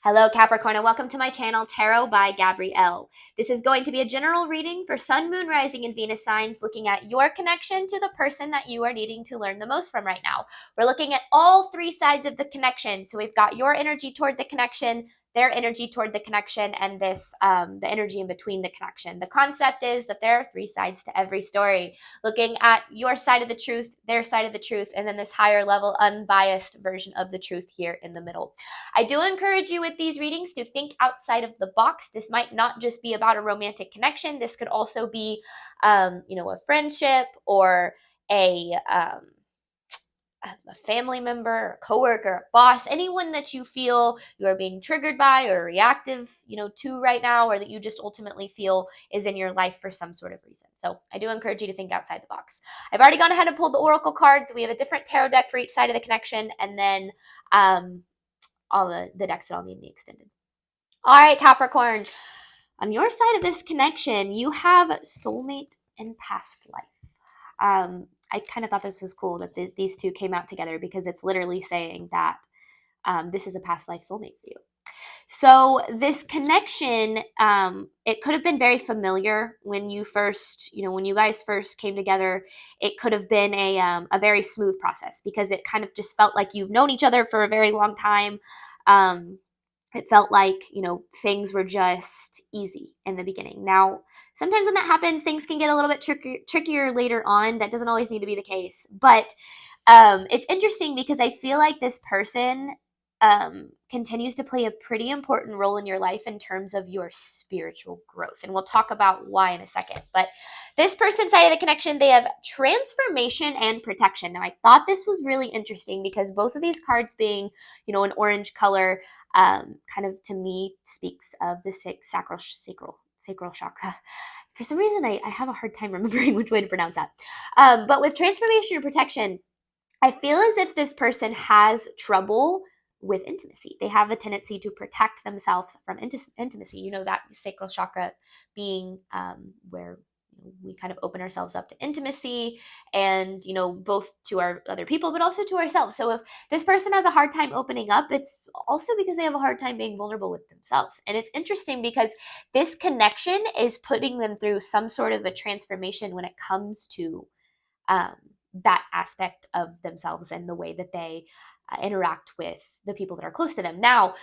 Hello Capricorn and welcome to my channel Tarot by Gabrielle. This is going to be a general reading for Sun, Moon, Rising, and Venus signs looking at your connection to the person that you are needing to learn the most from right now. We're looking at all three sides of the connection. So we've got your energy toward the connection, their energy toward the connection, and the energy in between the connection. The concept is that there are three sides to every story, looking at your side of the truth, their side of the truth, and then this higher level unbiased version of the truth here in the middle. I do encourage you with these readings to think outside of the box. This might not just be about a romantic connection. This could also be, a friendship or a family member, a coworker, a boss, anyone that you feel you are being triggered by or reactive, to right now, or that you just ultimately feel is in your life for some sort of reason. So I do encourage you to think outside the box. I've already gone ahead and pulled the oracle cards. We have a different tarot deck for each side of the connection, and then all the decks that I'll need to be extended. All right, Capricorn. On your side of this connection, you have soulmate and past life. I kind of thought this was cool that these two came out together because it's literally saying that this is a past life soulmate for you. So this connection, it could have been very familiar when you guys first came together. It could have been a very smooth process because it kind of just felt like you've known each other for a very long time. It felt like, things were just easy in the beginning. Now, sometimes when that happens, things can get a little bit trickier later on. That doesn't always need to be the case. But it's interesting because I feel like this person continues to play a pretty important role in your life in terms of your spiritual growth. And we'll talk about why in a second. But this person's side of the connection, they have transformation and protection. Now, I thought this was really interesting because both of these cards being, an orange color, kind of to me speaks of the sacral chakra. For some reason, I have a hard time remembering which way to pronounce that. But with transformation and protection, I feel as if this person has trouble with intimacy. They have a tendency to protect themselves from intimacy. That sacral chakra being where we kind of open ourselves up to intimacy and, both to our other people, but also to ourselves. So if this person has a hard time opening up, it's also because they have a hard time being vulnerable with themselves. And it's interesting because this connection is putting them through some sort of a transformation when it comes to that aspect of themselves and the way that they interact with the people that are close to them. Now,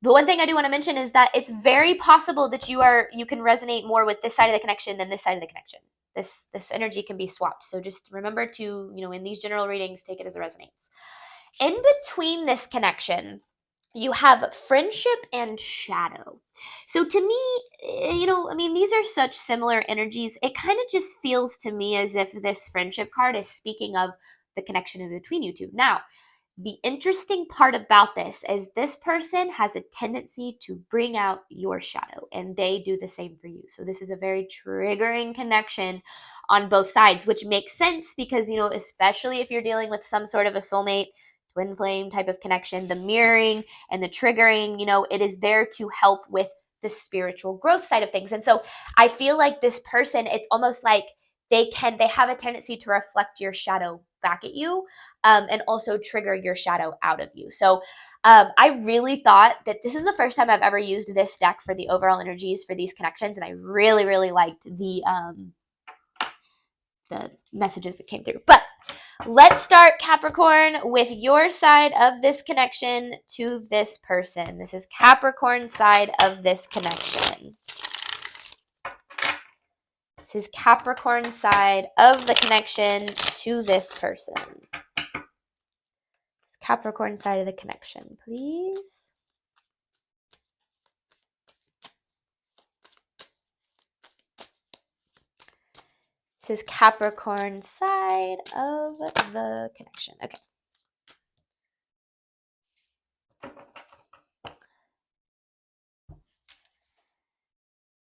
the one thing I do want to mention is that it's very possible that you can resonate more with this side of the connection than this side of the connection. This energy can be swapped. So just remember to, in these general readings, take it as it resonates. In between this connection, you have friendship and shadow. So to me, these are such similar energies. It kind of just feels to me as if this friendship card is speaking of the connection in between you two. Now, the interesting part about this is this person has a tendency to bring out your shadow, and they do the same for you. So this is a very triggering connection on both sides, which makes sense because, especially if you're dealing with some sort of a soulmate, twin flame type of connection, the mirroring and the triggering, it is there to help with the spiritual growth side of things. And so I feel like this person, it's almost like they have a tendency to reflect your shadow back at you, and also trigger your shadow out of you. So I really thought that this is the first time I've ever used this deck for the overall energies for these connections, and I really, really liked the messages that came through. But let's start, Capricorn, with your side of this connection to this person. This is Capricorn side of this connection. This is Capricorn side of the connection to this person. Capricorn side of the connection, please. This is Capricorn side of the connection. Okay.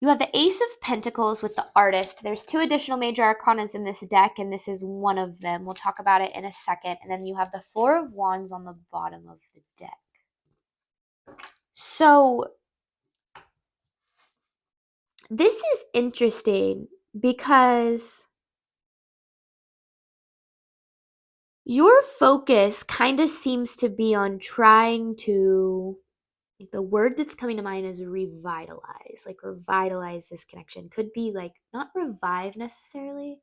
You have the Ace of Pentacles with the Artist. There's two additional major arcanas in this deck, and this is one of them. We'll talk about it in a second. And then you have the Four of Wands on the bottom of the deck. So this is interesting because your focus kind of seems to be on trying to Like the word that's coming to mind is revitalize. Like revitalize this connection. Could be like not revive necessarily,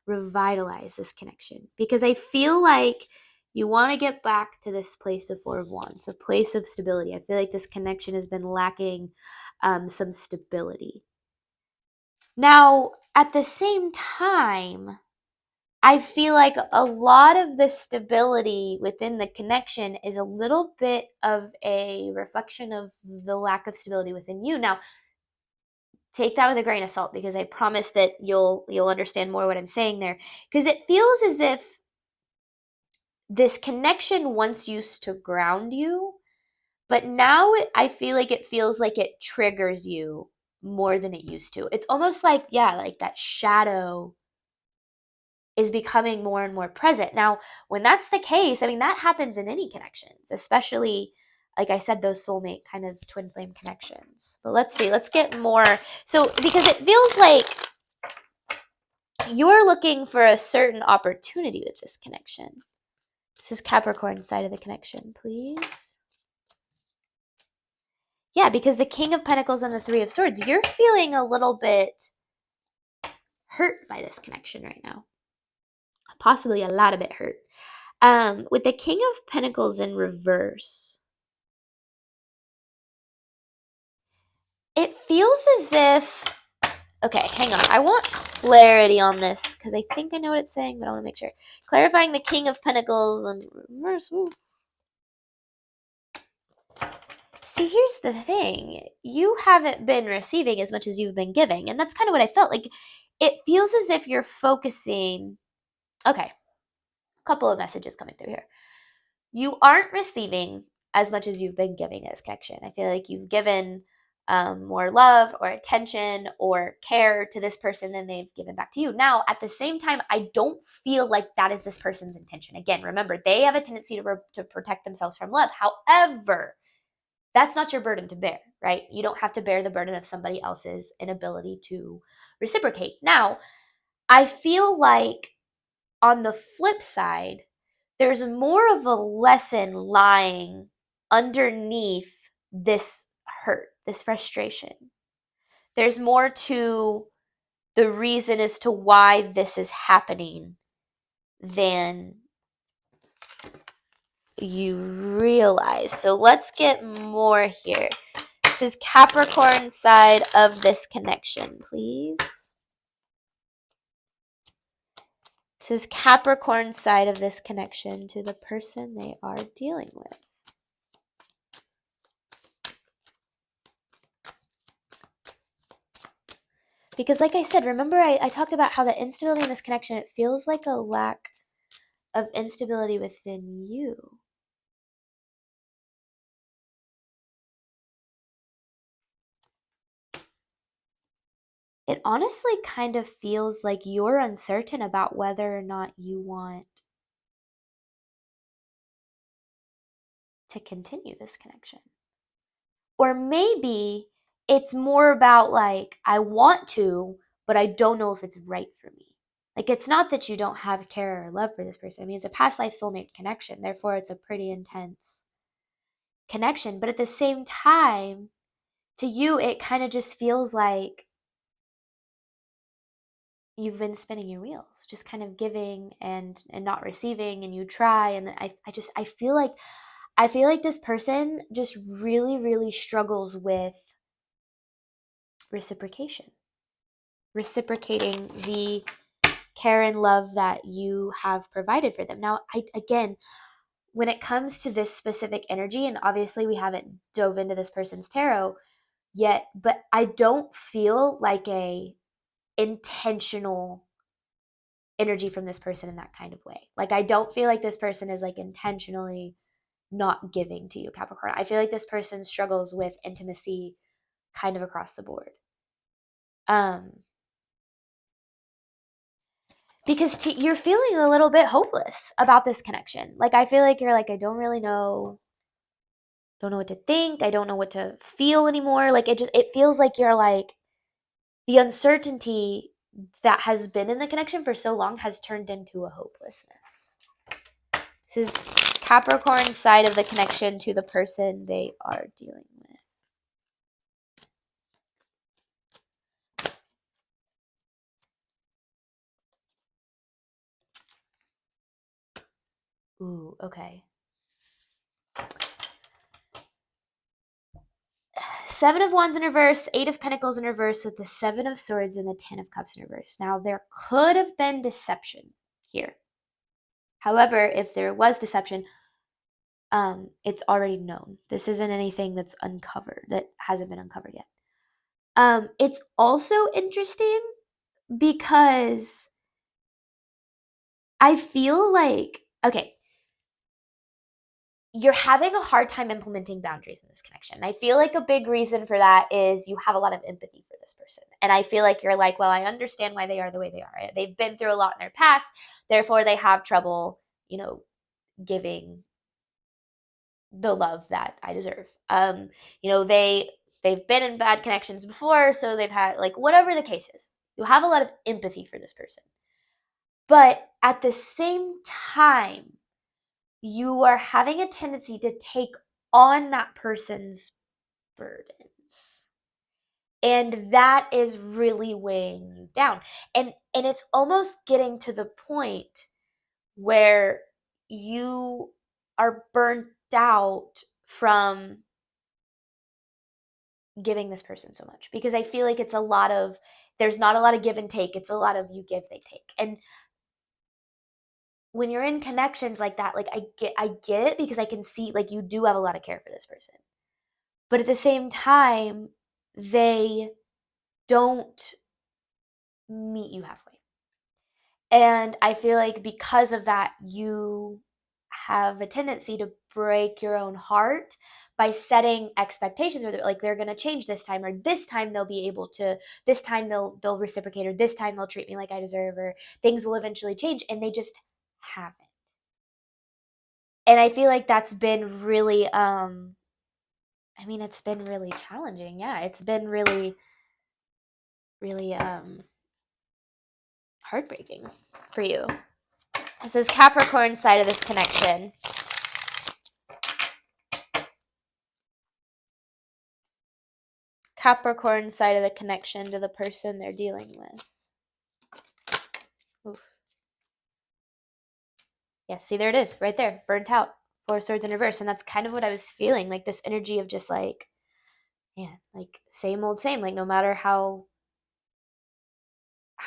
revitalize this connection. Because I feel like you want to get back to this place of Four of Wands, a place of stability. I feel like this connection has been lacking some stability. Now, at the same time, I feel like a lot of the stability within the connection is a little bit of a reflection of the lack of stability within you. Now, take that with a grain of salt, because I promise that you'll understand more what I'm saying there. Because it feels as if this connection once used to ground you, but now I feel like it feels like it triggers you more than it used to. It's almost like, yeah, like that shadow is becoming more and more present. Now, when that's the case, I mean, that happens in any connections, especially, like I said, those soulmate kind of twin flame connections. But let's see, let's get more. So, because it feels like you're looking for a certain opportunity with this connection. This is Capricorn side of the connection, please. Yeah, because the King of Pentacles and the Three of Swords, you're feeling a little bit hurt by this connection right now. Possibly a lot of it hurt. With the King of Pentacles in reverse, it feels as if, okay, hang on. I want clarity on this because I think I know what it's saying, but I want to make sure. Clarifying the King of Pentacles in reverse. Ooh. See, here's the thing. You haven't been receiving as much as you've been giving, and that's kind of what I felt like. It feels as if you're focusing. Okay, a couple of messages coming through here. You aren't receiving as much as you've been giving this connection. I feel like you've given more love or attention or care to this person than they've given back to you. Now, at the same time, I don't feel like that is this person's intention. Again, remember, they have a tendency to protect themselves from love. However, that's not your burden to bear, right? You don't have to bear the burden of somebody else's inability to reciprocate. Now, I feel like on the flip side, there's more of a lesson lying underneath this hurt, this frustration. There's more to the reason as to why this is happening than you realize. So let's get more here. This is Capricorn side of this connection, please. This is Capricorn side of this connection to the person they are dealing with. Because like I said, remember I talked about how the instability in this connection, it feels like a lack of instability within you. It honestly kind of feels like you're uncertain about whether or not you want to continue this connection. Or maybe it's more about like, I want to, but I don't know if it's right for me. Like, it's not that you don't have care or love for this person. I mean, it's a past life soulmate connection. Therefore, it's a pretty intense connection. But at the same time, to you, it kind of just feels like you've been spinning your wheels, just kind of giving and not receiving, and you try. And I feel like this person just really, really struggles with reciprocation. Reciprocating the care and love that you have provided for them. Now, again, when it comes to this specific energy, and obviously we haven't dove into this person's tarot yet, but I don't feel like a intentional energy from this person in that kind of way. Like, I don't feel like this person is like intentionally not giving to you, Capricorn. I feel like this person struggles with intimacy kind of across the board. Because you're feeling a little bit hopeless about this connection. Like, I feel like you're like, I don't really know, don't know what to think. I don't know what to feel anymore. Like, it feels like you're like, the uncertainty that has been in the connection for so long has turned into a hopelessness. This is Capricorn side of the connection to the person they are dealing with. Ooh, okay. Seven of Wands in reverse, Eight of Pentacles in reverse, with the Seven of Swords and the Ten of Cups in reverse. Now, there could have been deception here. However, if there was deception, it's already known. This isn't anything that's uncovered, that hasn't been uncovered yet. It's also interesting because I feel like, okay, you're having a hard time implementing boundaries in this connection. I feel like a big reason for that is you have a lot of empathy for this person. And I feel like you're like, well, I understand why they are the way they are. They've been through a lot in their past, therefore they have trouble, giving the love that I deserve. They've been in bad connections before, so they've had, like, whatever the case is. You have a lot of empathy for this person. But at the same time, you are having a tendency to take on that person's burdens. And that is really weighing you down. And it's almost getting to the point where you are burnt out from giving this person so much, because I feel like there's not a lot of give and take. It's a lot of you give, they take. And when you're in connections like that, like, I get it, because I can see, like, you do have a lot of care for this person. But at the same time, they don't meet you halfway. And I feel like because of that, you have a tendency to break your own heart by setting expectations, or like, they're going to change this time, or this time they'll be able to, this time they'll reciprocate, or this time they'll treat me like I deserve, or things will eventually change, and they just haven't. And I feel like that's been really it's been really challenging. Yeah, it's been really, really heartbreaking for you. This is Capricorn side of this connection. Capricorn side of the connection to the person they're dealing with. Oof. Yeah, see, there it is, right there, burnt out. Four Swords in reverse. And that's kind of what I was feeling, like this energy of just like, man, like, same old same. Like, no matter how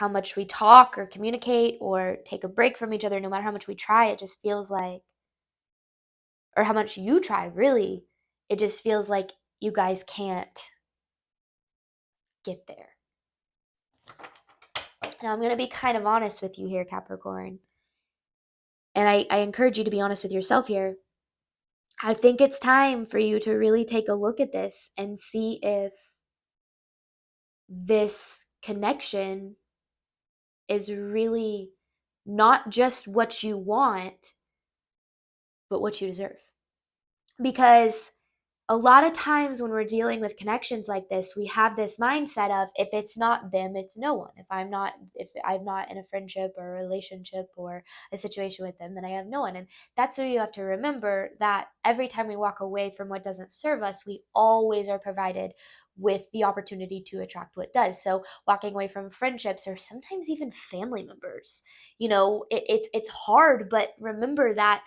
much we talk or communicate or take a break from each other, no matter how much we try, it just feels like, or how much you try, really, it just feels like you guys can't get there. Now, I'm going to be kind of honest with you here, Capricorn. And I encourage you to be honest with yourself here. I think it's time for you to really take a look at this and see if this connection is really not just what you want, but what you deserve. Because a lot of times when we're dealing with connections like this, we have this mindset of, if it's not them, it's no one. If I'm not in a friendship or a relationship or a situation with them, then I have no one. And that's where you have to remember that every time we walk away from what doesn't serve us, we always are provided with the opportunity to attract what does. So walking away from friendships, or sometimes even family members, it's hard, but remember that,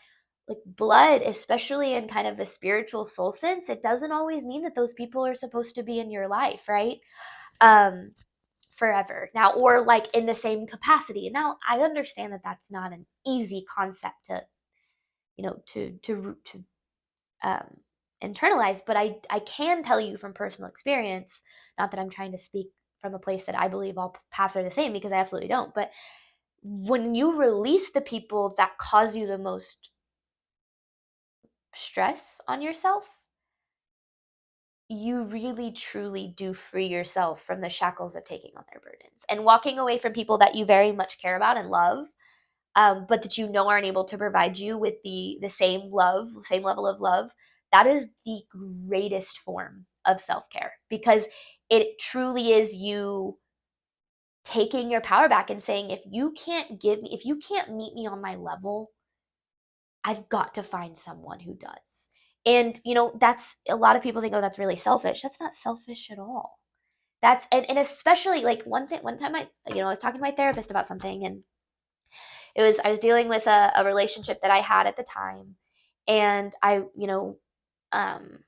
like, blood, especially in kind of a spiritual soul sense, it doesn't always mean that those people are supposed to be in your life, right? Forever. Now, or like in the same capacity. Now, I understand that that's not an easy concept to, internalize, but I can tell you from personal experience, not that I'm trying to speak from a place that I believe all paths are the same, because I absolutely don't, but when you release the people that cause you the most stress on yourself, you really truly do free yourself from the shackles of taking on their burdens and walking away from people that you very much care about and love, but that aren't able to provide you with the same level of love. That is the greatest form of self-care, because it truly is you taking your power back and saying, if you can't meet me on my level, I've got to find someone who does. And, that's, a lot of people think, oh, that's really selfish. That's not selfish at all. And especially, like, one time I was talking to my therapist about something, and I was dealing with a relationship that I had at the time, and um,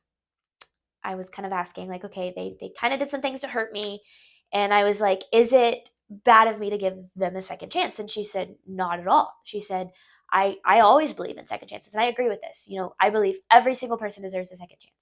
I was kind of asking, like, okay, they kind of did some things to hurt me, and I was like, is it bad of me to give them a second chance? And she said, not at all. She said, I always believe in second chances, and I agree with this. I believe every single person deserves a second chance.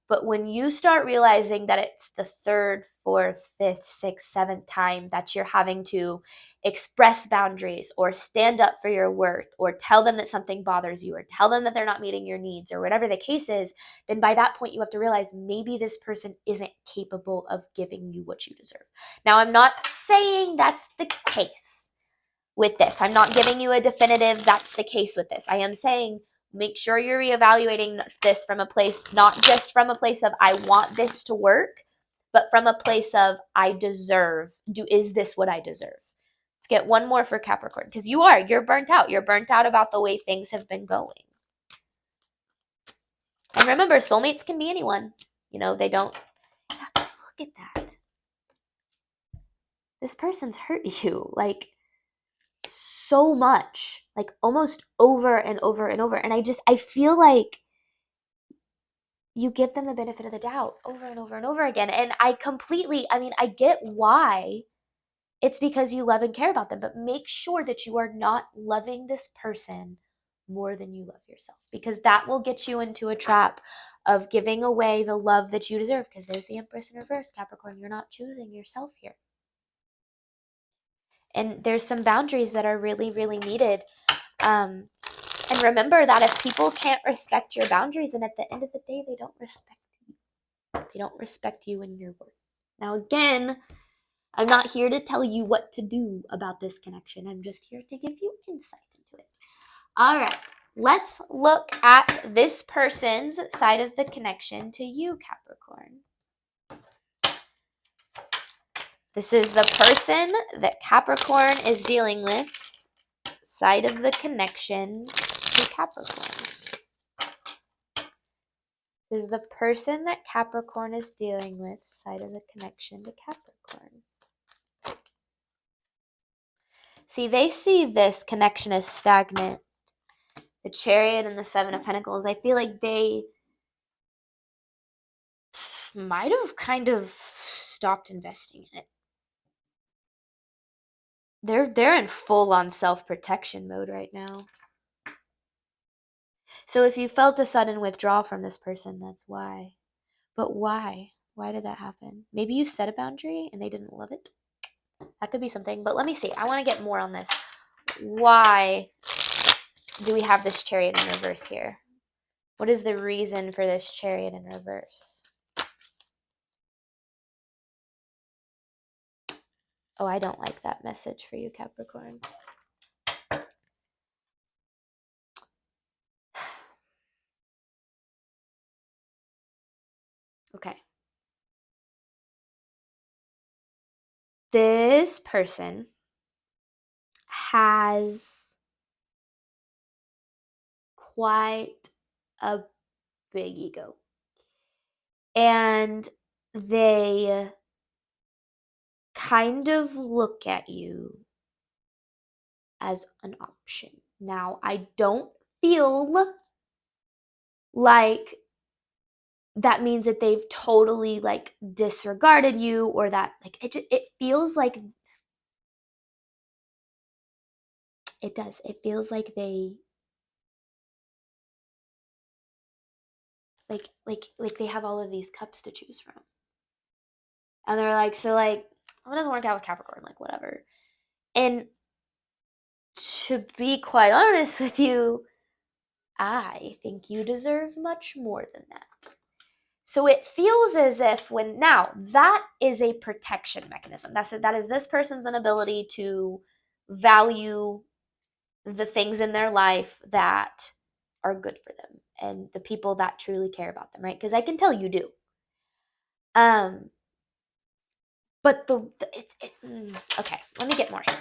But when you start realizing that it's the third, fourth, fifth, sixth, seventh time that you're having to express boundaries or stand up for your worth or tell them that something bothers you or tell them that they're not meeting your needs or whatever the case is, then by that point you have to realize maybe this person isn't capable of giving you what you deserve. Now, I'm not saying that's the case with this. I'm not giving you a definitive that's the case with this. I am saying make sure you're reevaluating this from a place, not just from a place of I want this to work, but from a place of I deserve. Is this what I deserve? Let's get one more for Capricorn, because you're burnt out. You're burnt out about the way things have been going. And remember, soulmates can be anyone. They don't. Yeah, just look at that. This person's hurt you like so much, like almost over and over and over. And I feel like you give them the benefit of the doubt over and over and over again. And I get why. It's because you love and care about them, but make sure that you are not loving this person more than you love yourself, because that will get you into a trap of giving away the love that you deserve, because there's the Empress in reverse, Capricorn. You're not choosing yourself here. And there's some boundaries that are really, really needed. And remember that if people can't respect your boundaries, then at the end of the day, they don't respect you. They don't respect you and your worth. Now, again, I'm not here to tell you what to do about this connection. I'm just here to give you insight into it. All right, let's look at this person's side of the connection to you, Capricorn. This is the person that Capricorn is dealing with, side of the connection to Capricorn. This is the person that Capricorn is dealing with, side of the connection to Capricorn. See, they see this connection as stagnant. The Chariot and the Seven of Pentacles, I feel like they might have kind of stopped investing in it. They're in full-on self-protection mode right now. So if you felt a sudden withdrawal from this person, that's why. But why? Why did that happen? Maybe you set a boundary and they didn't love it. That could be something. But let me see. I want to get more on this. Why do we have this Chariot in reverse here? What is the reason for this Chariot in reverse? Oh, I don't like that message for you, Capricorn. Okay. This person has quite a big ego. And they kind of look at you as an option. Now, I don't feel like that means that they've totally like disregarded you, or that like it feels like it does. It feels like they like they have all of these cups to choose from. And they're like, so like, if it doesn't work out with Capricorn, like whatever. And to be quite honest with you, I think you deserve much more than that. So it feels as if now that is a protection mechanism. That is this person's inability to value the things in their life that are good for them and the people that truly care about them, right? Because I can tell you do. But okay, let me get more here.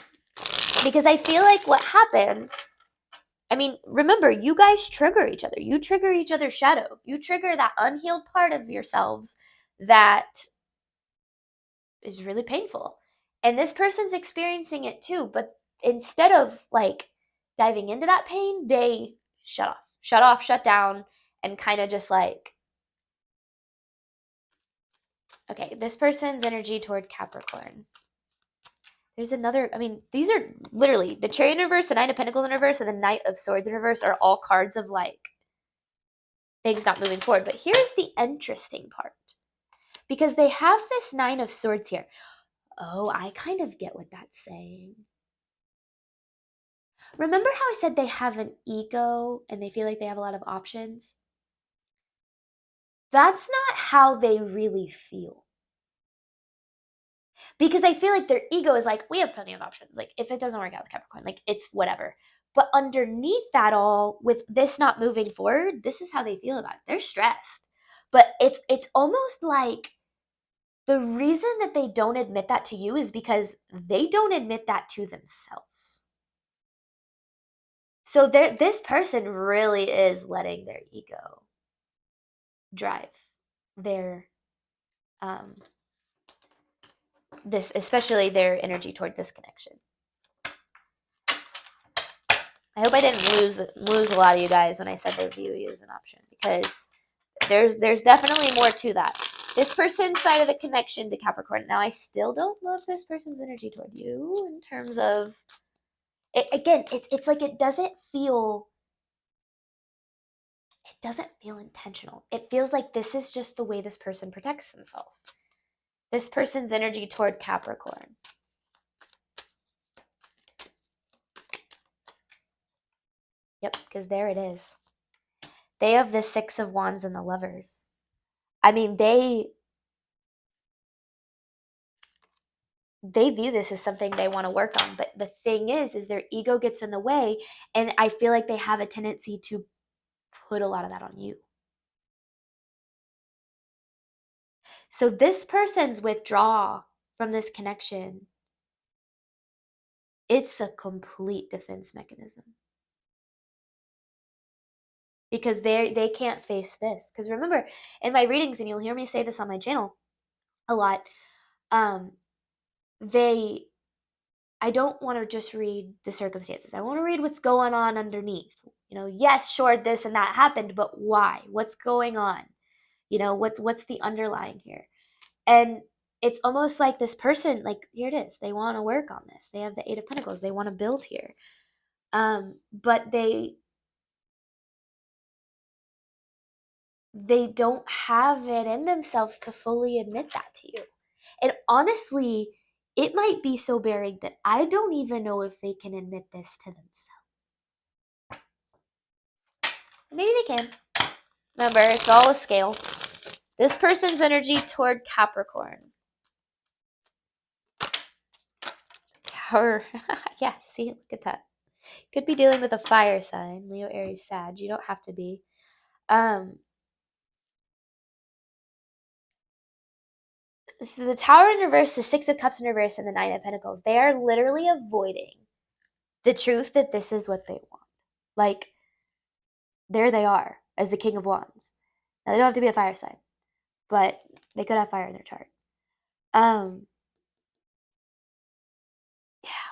Because I feel like what happened, I mean, remember, you guys trigger each other. You trigger each other's shadow. You trigger that unhealed part of yourselves that is really painful. And this person's experiencing it too, but instead of like diving into that pain, they shut off, shut down, and kind of just like, okay, this person's energy toward Capricorn. There's another, I mean, these are literally the Chariot in reverse, the Nine of Pentacles in reverse, and the Knight of Swords in reverse are all cards of like things not moving forward. But here's the interesting part, because they have this Nine of Swords here. Oh, I kind of get what that's saying. Remember how I said they have an ego and they feel like they have a lot of options? That's not how they really feel. Because I feel like their ego is like, we have plenty of options. Like, if it doesn't work out with Capricorn, like, it's whatever. But underneath that all, with this not moving forward, this is how they feel about it. They're stressed. But it's almost like the reason that they don't admit that to you is because they don't admit that to themselves. So this person really is letting their ego drive their this, especially their energy toward this connection. I hope I didn't lose a lot of you guys when I said they view you as an option, because there's definitely more to that. This person's side of the connection to Capricorn. Now, I still don't love this person's energy toward you in terms of it. Again, it's like it doesn't feel intentional. It feels like this is just the way this person protects themselves. This person's energy toward Capricorn. Yep, because there it is. They have the Six of Wands and the Lovers. I mean, they view this as something they want to work on. But the thing is their ego gets in the way, and I feel like they have a tendency to put a lot of that on you. So this person's withdrawal from this connection, it's a complete defense mechanism. Because they can't face this. Because remember, in my readings, and you'll hear me say this on my channel a lot, I don't want to just read the circumstances. I want to read what's going on underneath. You know, yes, sure, this and that happened, but why? What's going on? You know, what's the underlying here? And it's almost like this person, like, here it is. They want to work on this. They have the Eight of Pentacles. They want to build here. But they don't have it in themselves to fully admit that to you. And honestly, it might be so buried that I don't even know if they can admit this to themselves. Maybe they can. Remember, it's all a scale. This person's energy toward Capricorn. Tower. Yeah, see, look at that. Could be dealing with a fire sign. Leo, Aries, Sag. You don't have to be. So the Tower in reverse, the Six of Cups in reverse, and the Nine of Pentacles. They are literally avoiding the truth that this is what they want. Like, there they are as the King of Wands. Now, they don't have to be a fire sign, but they could have fire in their chart. Yeah,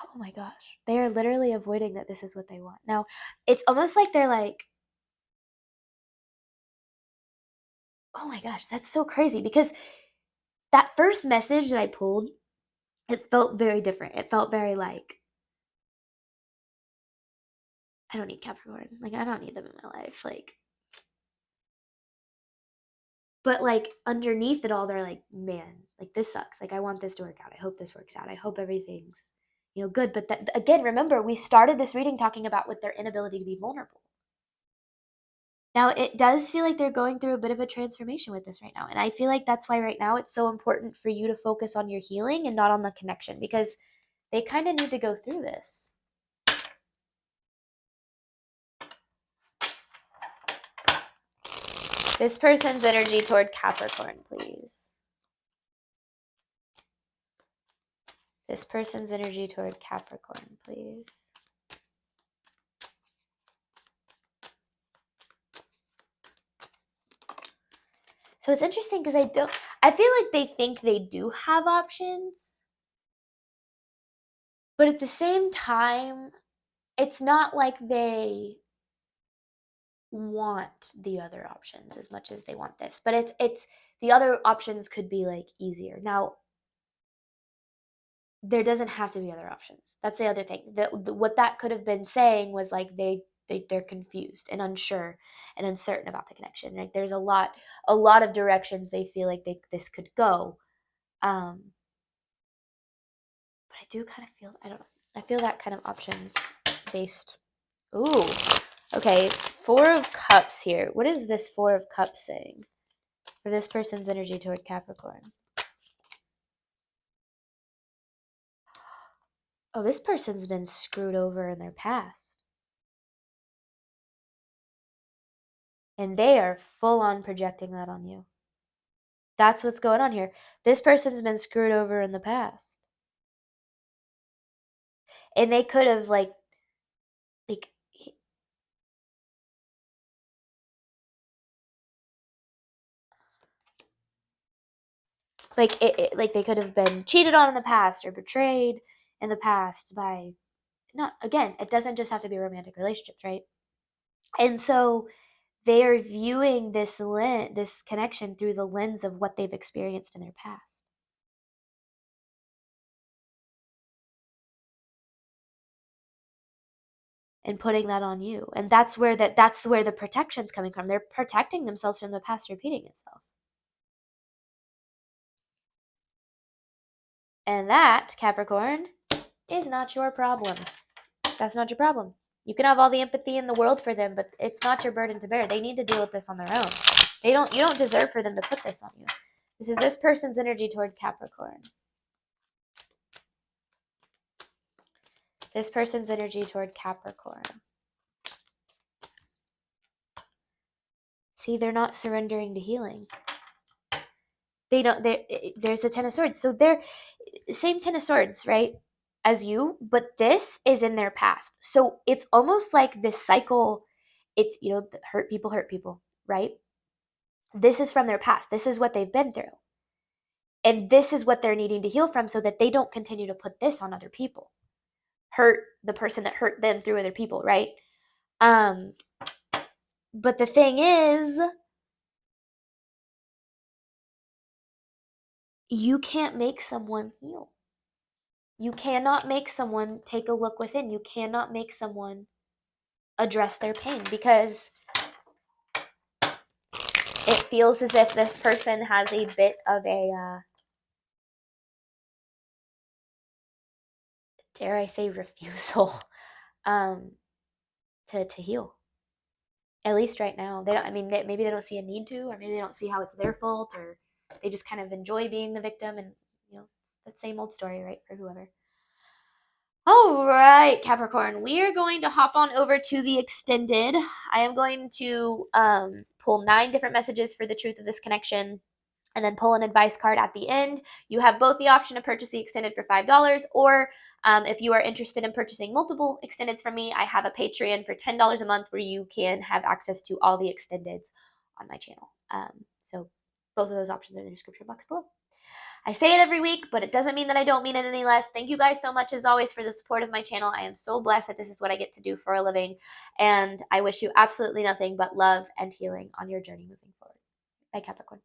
oh my gosh. They are literally avoiding that this is what they want. Now, it's almost like they're like, oh my gosh, that's so crazy, because that first message that I pulled, it felt very different. It felt very like, I don't need Capricorn. Like, I don't need them in my life. Like, but like underneath it all, they're like, man, like, this sucks. Like, I want this to work out. I hope this works out. I hope everything's, you know, good. But that, again, remember, we started this reading talking about with their inability to be vulnerable. Now, it does feel like they're going through a bit of a transformation with this right now. And I feel like that's why right now it's so important for you to focus on your healing and not on the connection, because they kind of need to go through this. This person's energy toward Capricorn, please. This person's energy toward Capricorn, please. So it's interesting because I feel like they think they do have options. But at the same time, it's not like they want the other options as much as they want this, but it's the other options could be like easier. Now, there doesn't have to be other options. That's the other thing. What that could have been saying was like they're confused and unsure and uncertain about the connection. Like there's a lot of directions they feel like this could go. But I do kind of feel, I don't know. I feel that kind of options based. Ooh. Okay, 4 of Cups here. What is this 4 of Cups saying for this person's energy toward Capricorn? Oh, this person's been screwed over in their past. And they are full on projecting that on you. That's what's going on here. This person's been screwed over in the past. And they could have like like they could have been cheated on in the past or betrayed in the past by, not, again, it doesn't just have to be romantic relationships, right? And so they are viewing this connection through the lens of what they've experienced in their past. And putting that on you. And that's where the protection's coming from. They're protecting themselves from the past repeating itself. And that, Capricorn, is not your problem. That's not your problem. You can have all the empathy in the world for them, but it's not your burden to bear. They need to deal with this on their own. You don't deserve for them to put this on you. This is this person's energy toward Capricorn. This person's energy toward Capricorn. See, they're not surrendering to healing. There's the Ten of Swords. So they're same Ten of Swords, right? As you, but this is in their past. So it's almost like this cycle. It's, hurt people, right? This is from their past. This is what they've been through. And this is what they're needing to heal from so that they don't continue to put this on other people. Hurt the person that hurt them through other people, right? But the thing is, you can't make someone heal. You cannot make someone take a look within. You cannot make someone address their pain because it feels as if this person has a bit of a, dare I say, refusal to heal. At least right now. They don't, I mean, maybe they don't see a need to, or maybe they don't see how it's their fault, or they just kind of enjoy being the victim, and, that same old story, right, for whoever. All right, Capricorn, we are going to hop on over to the extended. I am going to pull 9 different messages for the truth of this connection, and then pull an advice card at the end. You have both the option to purchase the extended for $5, or if you are interested in purchasing multiple extendeds from me, I have a Patreon for $10 a month where you can have access to all the extendeds on my channel. So both of those options are in the description box below. I say it every week, but it doesn't mean that I don't mean it any less. Thank you guys so much, as always, for the support of my channel. I am so blessed that this is what I get to do for a living, and I wish you absolutely nothing but love and healing on your journey moving forward. Bye, Capricorn.